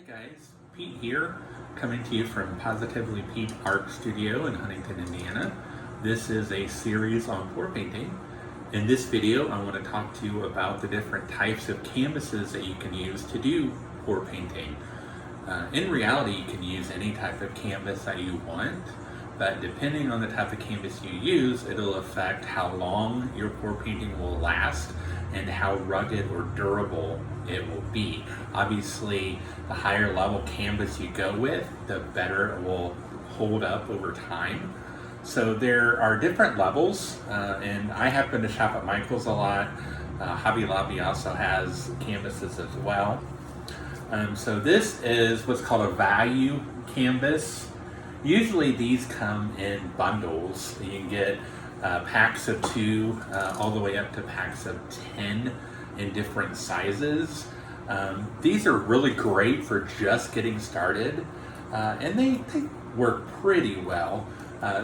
Guys, Pete here, coming to you from Positively Pete Art Studio in Huntington, Indiana. This is a series on pour painting. In this video, I want to talk to you about the different types of canvases that you can use to do pour painting. In reality, you can use any type of canvas that you want, but depending on the type of canvas you use, it'll affect how long your pour painting will last and how rugged or durable it will be. Obviously, the higher level canvas you go with, the better it will hold up over time. So there are different levels, and I happen to shop at Michael's a lot. Hobby Lobby also has canvases as well. So this is what's called a value canvas. Usually these come in bundles. You can get packs of 2 all the way up to packs of 10 in different sizes. These are really great for just getting started, and they work pretty well.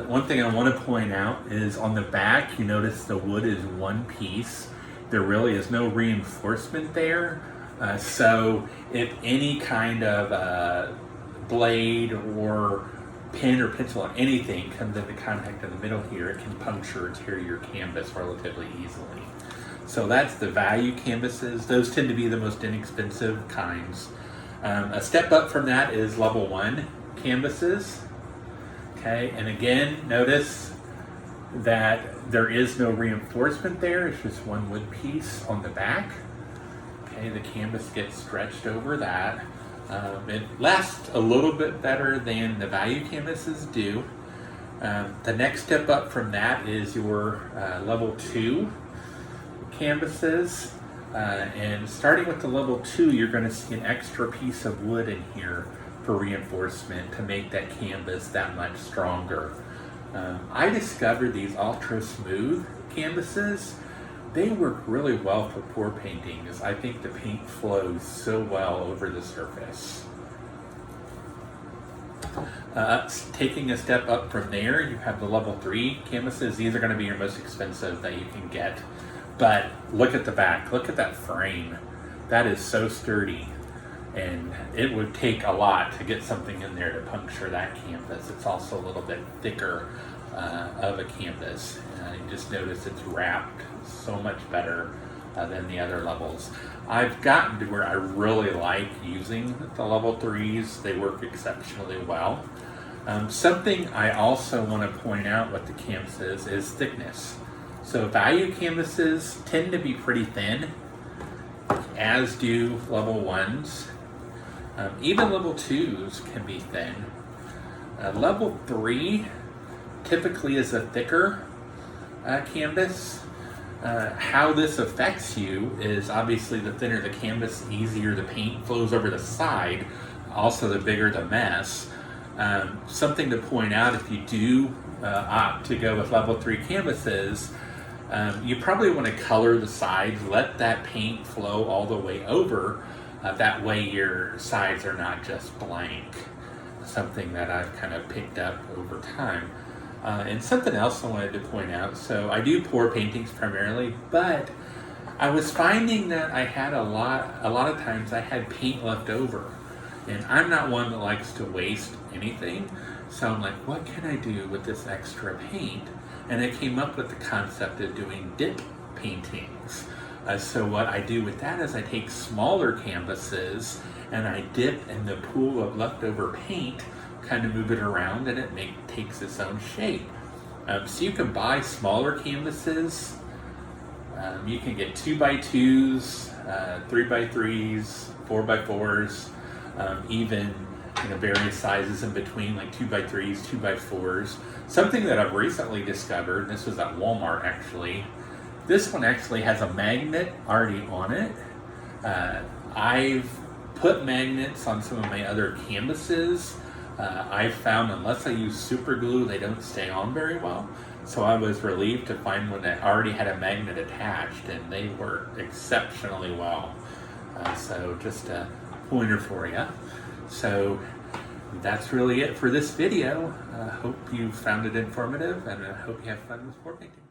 One thing I want to point out is on the back, you notice the wood is one piece. There really is no reinforcement there. So if any kind of blade or pen or pencil or anything comes into contact in the middle here, it can puncture or tear your canvas relatively easily. So that's the value canvases. Those tend to be the most inexpensive kinds. A step up from that is level 1 canvases. Okay, and again, notice that there is no reinforcement there. It's just one wood piece on the back. Okay, the canvas gets stretched over that. It lasts a little bit better than the value canvases do. The next step up from that is your level 2 canvases. And starting with the level 2, you're going to see an extra piece of wood in here for reinforcement to make that canvas that much stronger. I discovered these ultra smooth canvases. They work really well for pour painting because I think the paint flows so well over the surface. Taking a step up from there, you have the level 3 canvases. These are going to be your most expensive that you can get. But look at the back, look at that frame. That is so sturdy. And it would take a lot to get something in there to puncture that canvas. It's also a little bit thicker of a canvas. You just notice it's wrapped so much better than the other levels. I've gotten to where I really like using the level 3s. They work exceptionally well. Something I also want to point out with the canvases is thickness. So value canvases tend to be pretty thin, as do level 1s. Even level 2s can be thin. Level 3 typically is a thicker canvas. How this affects you is obviously the thinner the canvas, the easier the paint flows over the side, also the bigger the mess. Something to point out, if you do opt to go with level 3 canvases, you probably want to color the sides, let that paint flow all the way over. That way your sides are not just blank. Something that I've kind of picked up over time. And something else I wanted to point out, so I do pour paintings primarily, but I was finding that I had a lot of times I had paint left over. And I'm not one that likes to waste anything, so I'm like, what can I do with this extra paint? And I came up with the concept of doing dip paintings. So what I do with that is I take smaller canvases and I dip in the pool of leftover paint, kind of move it around, and it takes its own shape. So you can buy smaller canvases. You can get 2x2s, 3x3s, 4x4s, even various sizes in between, like 2x3s, 2x4s. Something that I've recently discovered, this was at Walmart actually, this one actually has a magnet already on it. I've put magnets on some of my other canvases. I've found unless I use super glue, they don't stay on very well. So I was relieved to find one that already had a magnet attached, and they work exceptionally well. So just a pointer for you. So that's really it for this video. Hope you found it informative, and I hope you have fun with pour painting.